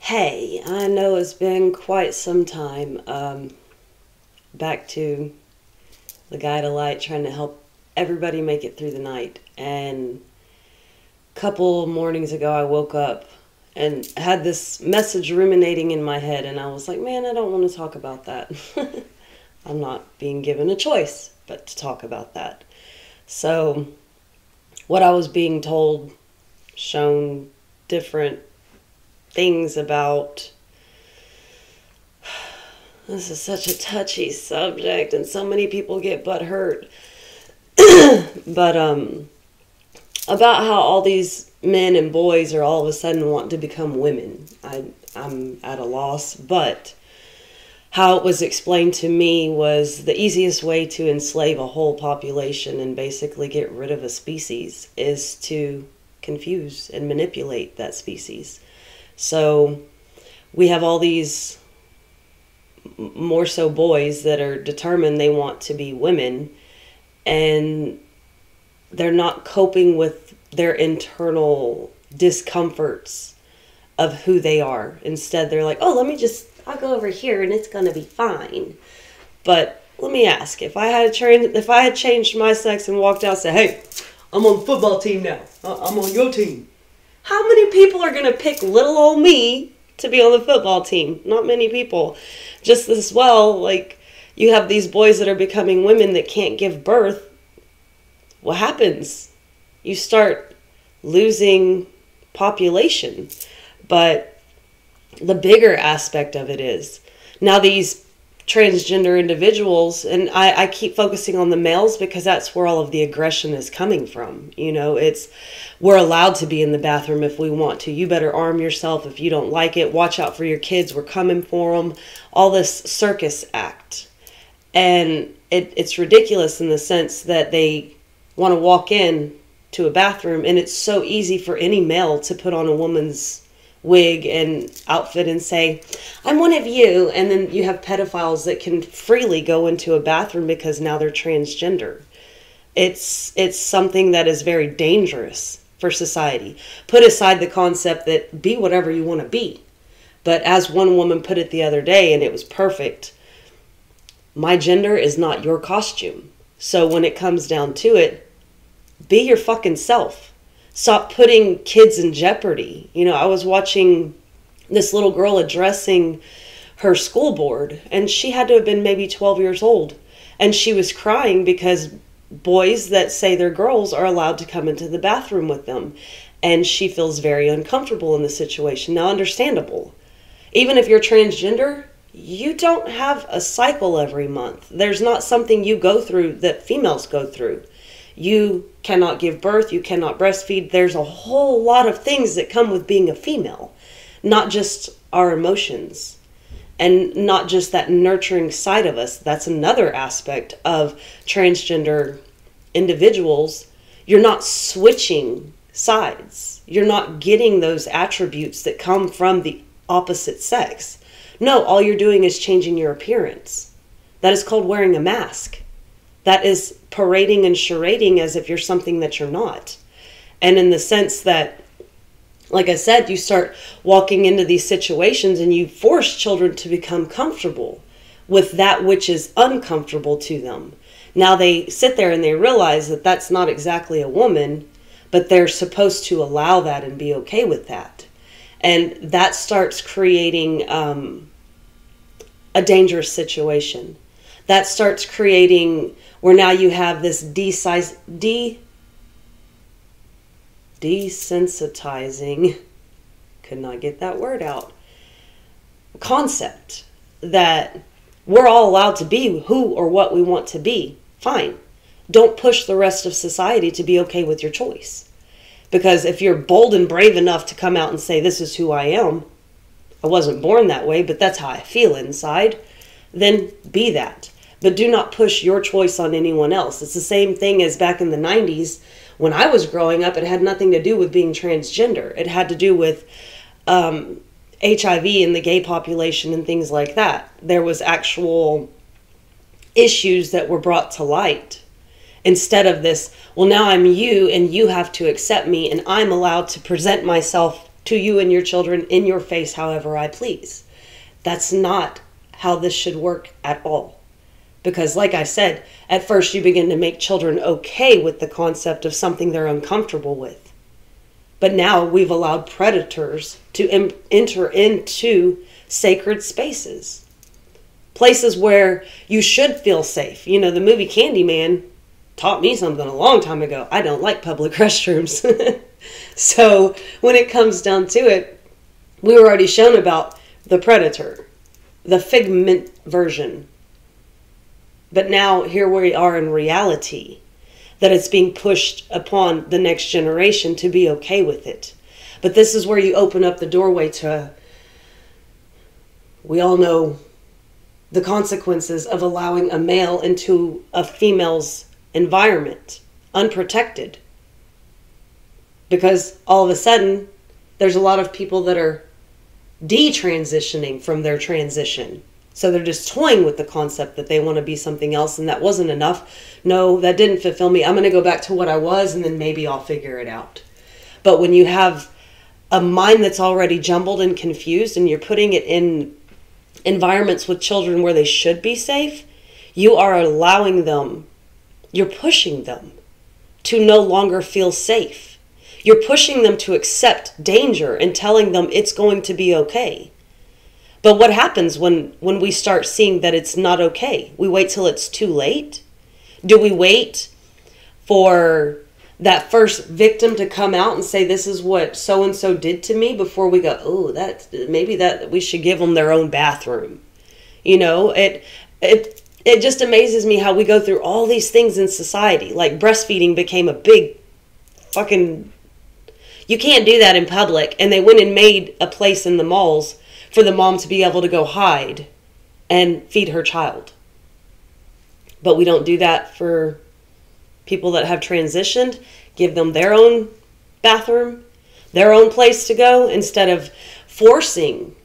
Hey, I know it's been quite some time. Back to the guide of light trying to help everybody make it through the night. And a couple mornings ago, I woke up and had this message ruminating in my head, and I was like, man, I don't want to talk about that. I'm not being given a choice but to talk about that. So, what I was being told, shown different things about. This is such a touchy subject, and so many people get butthurt. But about how all these men and boys are all of a sudden wanting to become women. I'm at a loss, but how it was explained to me was the easiest way to enslave a whole population and basically get rid of a species is to confuse and manipulate that species. So we have all these more so boys that are determined they want to be women, and they're not coping with their internal discomforts of who they are. Instead, they're like, oh, I'll go over here and it's going to be fine. But let me ask, if I had changed my sex and walked out and said, hey, I'm on the football team now. I'm on your team. How many people are going to pick little old me to be on the football team? Not many people. Just as well, like, you have these boys that are becoming women that can't give birth. What happens? You start losing population. But the bigger aspect of it is, now these transgender individuals, and I keep focusing on the males because that's where all of the aggression is coming from. You know, we're allowed to be in the bathroom if we want to. You better arm yourself if you don't like it. Watch out for your kids. We're coming for them. All this circus act. And it's ridiculous in the sense that they want to walk in to a bathroom, and it's so easy for any male to put on a woman's wig and outfit and say, I'm one of you. And then you have pedophiles that can freely go into a bathroom because now they're transgender. It's something that is very dangerous for society. Put aside the concept that be whatever you want to be. But as one woman put it the other day, and it was perfect, my gender is not your costume. So when it comes down to it, be your fucking self. Stop putting kids in jeopardy. You know, I was watching this little girl addressing her school board, and she had to have been maybe 12 years old. And she was crying because boys that say they're girls are allowed to come into the bathroom with them. And she feels very uncomfortable in the situation. Now, understandable. Even if you're transgender, you don't have a cycle every month. There's not something you go through that females go through. You cannot give birth, you cannot breastfeed. There's a whole lot of things that come with being a female, not just our emotions and not just that nurturing side of us. That's another aspect of transgender individuals. You're not switching sides. You're not getting those attributes that come from the opposite sex. No, all you're doing is changing your appearance. That is called wearing a mask. That is parading and charading as if you're something that you're not. And in the sense that, like I said, you start walking into these situations and you force children to become comfortable with that which is uncomfortable to them. Now they sit there and they realize that that's not exactly a woman, but they're supposed to allow that and be okay with that. And that starts creating a dangerous situation. That starts creating where now you have this desensitizing, could not get that word out, concept that we're all allowed to be who or what we want to be. Fine. Don't push the rest of society to be okay with your choice. Because if you're bold and brave enough to come out and say, this is who I am, I wasn't born that way, but that's how I feel inside, then be that. But do not push your choice on anyone else. It's the same thing as back in the 90s. When I was growing up, it had nothing to do with being transgender. It had to do with HIV in the gay population and things like that. There was actual issues that were brought to light. Instead of this, well, now I'm you and you have to accept me and I'm allowed to present myself to you and your children in your face however I please. That's not how this should work at all. Because like I said, at first you begin to make children okay with the concept of something they're uncomfortable with. But now we've allowed predators to enter into sacred spaces. Places where you should feel safe. You know, the movie Candyman taught me something a long time ago. I don't like public restrooms. So when it comes down to it, we were already shown about the predator, the figment version. But now here we are in reality, that it's being pushed upon the next generation to be okay with it. But this is where you open up the doorway to, we all know the consequences of allowing a male into a female's environment, unprotected. Because all of a sudden, there's a lot of people that are detransitioning from their transition. So they're just toying with the concept that they want to be something else, and that wasn't enough. No, that didn't fulfill me. I'm going to go back to what I was, and then maybe I'll figure it out. But when you have a mind that's already jumbled and confused, and you're putting it in environments with children where they should be safe, you are allowing them, you're pushing them to no longer feel safe. You're pushing them to accept danger and telling them it's going to be okay. But what happens when we start seeing that it's not okay? We wait till it's too late? Do we wait for that first victim to come out and say, this is what so-and-so did to me, before we go, oh, maybe we should give them their own bathroom? You know, it just amazes me how we go through all these things in society. Like breastfeeding became a big fucking... You can't do that in public. And they went and made a place in the malls for the mom to be able to go hide and feed her child. But we don't do that for people that have transitioned. Give them their own bathroom, their own place to go, instead of forcing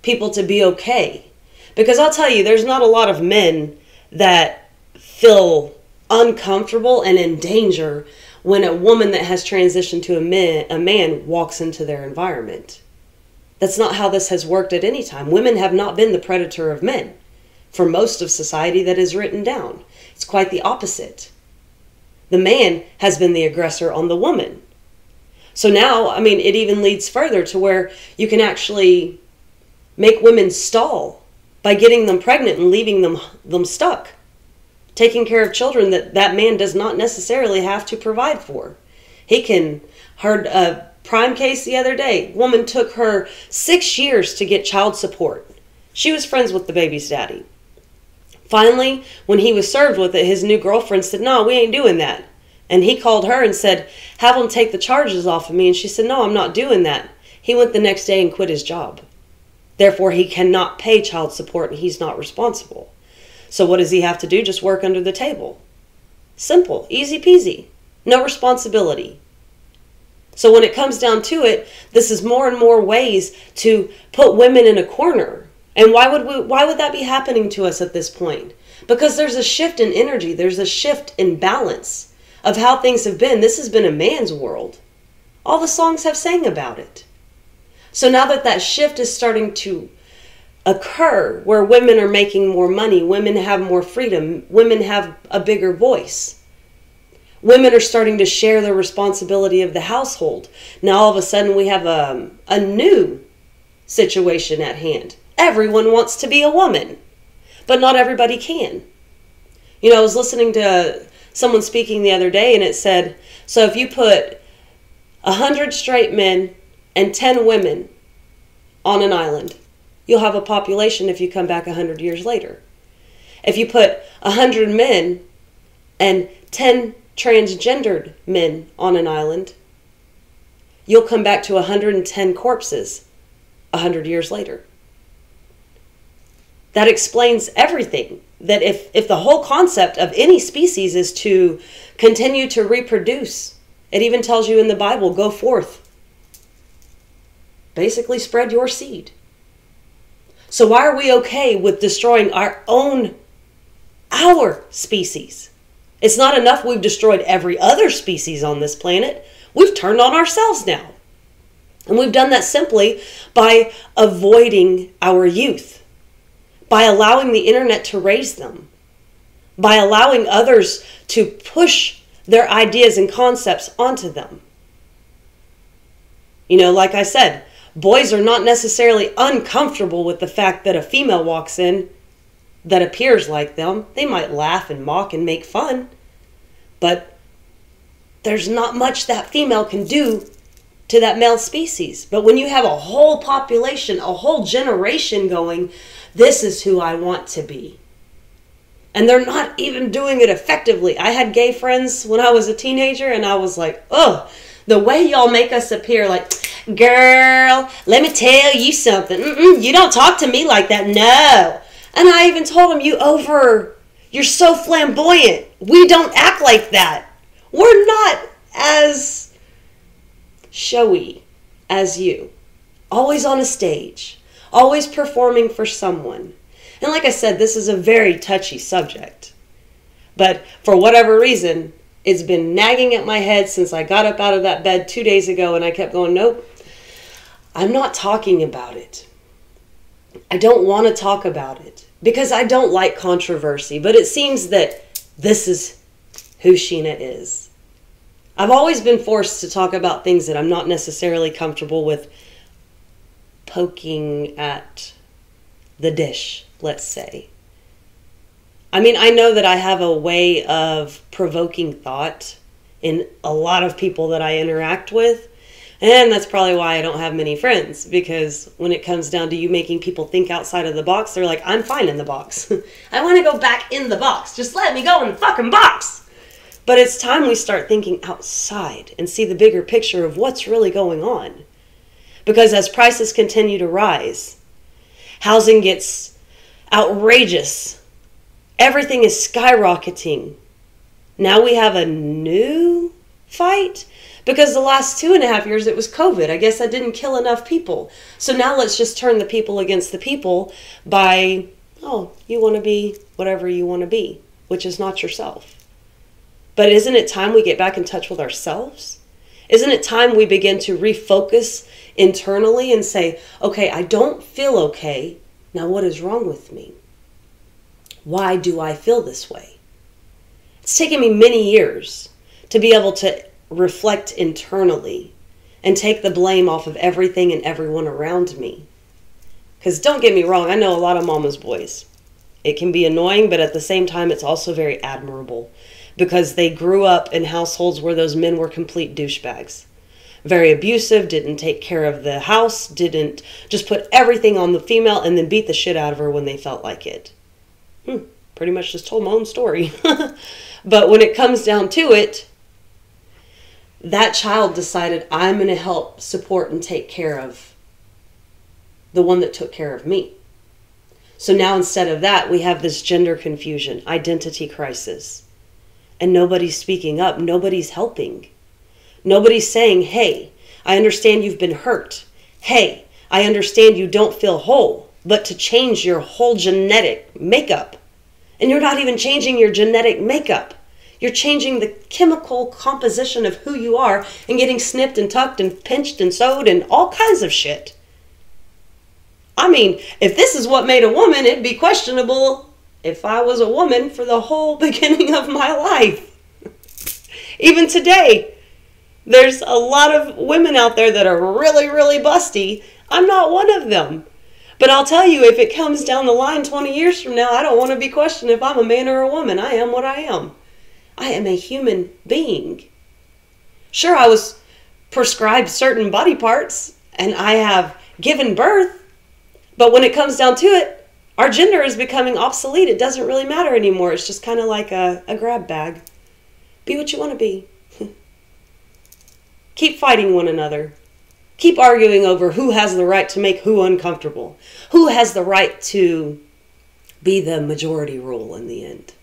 people to be okay. Because I'll tell you, there's not a lot of men that feel uncomfortable and in danger when a woman that has transitioned to a man walks into their environment. That's not how this has worked at any time. Women have not been the predator of men for most of society that is written down. It's quite the opposite. The man has been the aggressor on the woman. So now, I mean, it even leads further to where you can actually make women stall by getting them pregnant and leaving them stuck, taking care of children that man does not necessarily have to provide for. He can... Heard a prime case the other day. Woman took her 6 years to get child support. She was friends with the baby's daddy. Finally, when he was served with it, his new girlfriend said, no, we ain't doing that. And he called her and said, have him take the charges off of me. And she said, no, I'm not doing that. He went the next day and quit his job. Therefore, he cannot pay child support and he's not responsible. So what does he have to do? Just work under the table. Simple, easy peasy, no responsibility. So when it comes down to it, this is more and more ways to put women in a corner. And why would that be happening to us at this point? Because there's a shift in energy. There's a shift in balance of how things have been. This has been a man's world. All the songs have sang about it. So now that shift is starting to occur, where women are making more money, women have more freedom, women have a bigger voice. Women are starting to share the responsibility of the household. Now all of a sudden we have a new situation at hand. Everyone wants to be a woman, but not everybody can. You know, I was listening to someone speaking the other day, and it said, so if you put 100 straight men and 10 women on an island, you'll have a population if you come back 100 years later. If you put 100 men and 10 transgendered men on an island, you'll come back to 110 corpses 100 years later. That explains everything. That if the whole concept of any species is to continue to reproduce, it even tells you in the Bible, go forth. Basically spread your seed. So why are we okay with destroying our species? It's not enough we've destroyed every other species on this planet. We've turned on ourselves now. And we've done that simply by avoiding our youth, by allowing the internet to raise them, by allowing others to push their ideas and concepts onto them. You know, like I said, boys are not necessarily uncomfortable with the fact that a female walks in that appears like them. They might laugh and mock and make fun, but there's not much that female can do to that male species. But when you have a whole population, a whole generation going, this is who I want to be, and they're not even doing it effectively. I had gay friends when I was a teenager, and I was like, oh, the way y'all make us appear like, girl, let me tell you something. You don't talk to me like that, no. And I even told them, you're so flamboyant. We don't act like that. We're not as showy as you. Always on a stage. Always performing for someone. And like I said, this is a very touchy subject. But for whatever reason, it's been nagging at my head since I got up out of that bed 2 days ago, and I kept going, nope, I'm not talking about it. I don't want to talk about it because I don't like controversy, but it seems that this is who Sheena is. I've always been forced to talk about things that I'm not necessarily comfortable with poking at the dish, let's say. I mean, I know that I have a way of provoking thought in a lot of people that I interact with. And that's probably why I don't have many friends, because when it comes down to you making people think outside of the box, they're like, I'm fine in the box. I want to go back in the box. Just let me go in the fucking box. But it's time we start thinking outside and see the bigger picture of what's really going on. Because as prices continue to rise, housing gets outrageous. Everything is skyrocketing. Now we have a new fight. Because the last 2.5 years, it was COVID. I guess that didn't kill enough people. So now let's just turn the people against the people by, oh, you want to be whatever you want to be, which is not yourself. But isn't it time we get back in touch with ourselves? Isn't it time we begin to refocus internally and say, okay, I don't feel okay. Now what is wrong with me? Why do I feel this way? It's taken me many years to be able to reflect internally and take the blame off of everything and everyone around me. Because don't get me wrong, I know a lot of mama's boys. It can be annoying, but at the same time, it's also very admirable because they grew up in households where those men were complete douchebags. Very abusive, didn't take care of the house, didn't just put everything on the female and then beat the shit out of her when they felt like it. Pretty much just told my own story. But when it comes down to it, that child decided, I'm going to help support and take care of the one that took care of me. So now instead of that, we have this gender confusion, identity crisis. And nobody's speaking up. Nobody's helping. Nobody's saying, hey, I understand you've been hurt. Hey, I understand you don't feel whole. But to change your whole genetic makeup. And you're not even changing your genetic makeup. You're changing the chemical composition of who you are and getting snipped and tucked and pinched and sewed and all kinds of shit. I mean, if this is what made a woman, it'd be questionable if I was a woman for the whole beginning of my life. Even today, there's a lot of women out there that are really, really busty. I'm not one of them. But I'll tell you, if it comes down the line 20 years from now, I don't want to be questioned if I'm a man or a woman. I am what I am. I am a human being. Sure, I was prescribed certain body parts and I have given birth, but when it comes down to it, our gender is becoming obsolete. It doesn't really matter anymore. It's just kind of like a grab bag. Be what you want to be. Keep fighting one another. Keep arguing over who has the right to make who uncomfortable. Who has the right to be the majority rule in the end.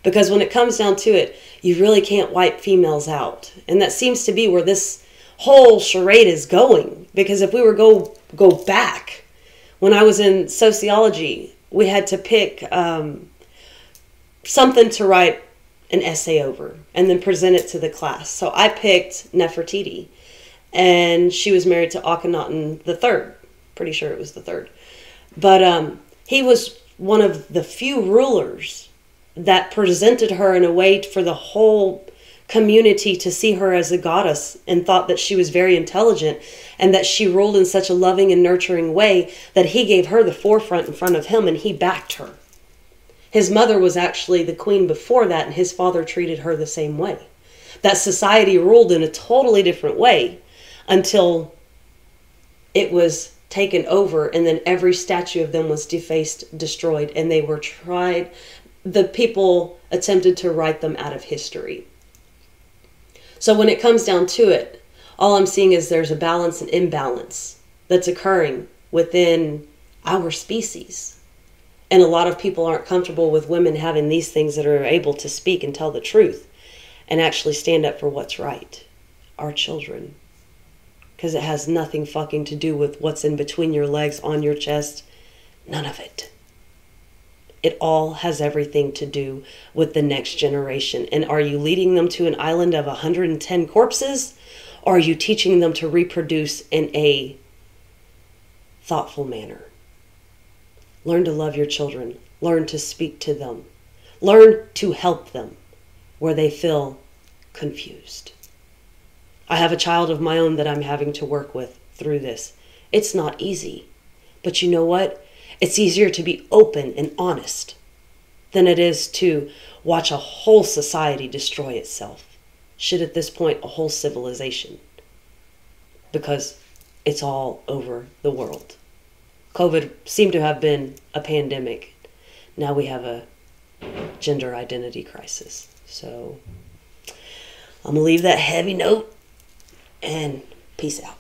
Because when it comes down to it, you really can't wipe females out. And that seems to be where this whole charade is going. Because if we were go back, when I was in sociology, we had to pick something to write an essay over and then present it to the class. So I picked Nefertiti. and she was married to Akhenaten the third. Pretty sure it was the third. But he was one of the few rulers that presented her in a way for the whole community to see her as a goddess, and thought that she was very intelligent and that she ruled in such a loving and nurturing way that he gave her the forefront in front of him, and he backed her. His mother was actually the queen before that, and his father treated her the same way. That society ruled in a totally different way until it was taken over, and then every statue of them was defaced, destroyed, and they were tried. The people attempted to write them out of history. So when it comes down to it, all I'm seeing is there's a balance and imbalance that's occurring within our species. And a lot of people aren't comfortable with women having these things that are able to speak and tell the truth and actually stand up for what's right. Our children. Because it has nothing fucking to do with what's in between your legs, on your chest. None of it. It all has everything to do with the next generation. And are you leading them to an island of 110 corpses? Or are you teaching them to reproduce in a thoughtful manner? Learn to love your children. Learn to speak to them. Learn to help them where they feel confused. I have a child of my own that I'm having to work with through this. It's not easy. But you know what? It's easier to be open and honest than it is to watch a whole society destroy itself. Shit, at this point, a whole civilization. Because it's all over the world. COVID seemed to have been a pandemic. Now we have a gender identity crisis. So I'm going to leave that heavy note and peace out.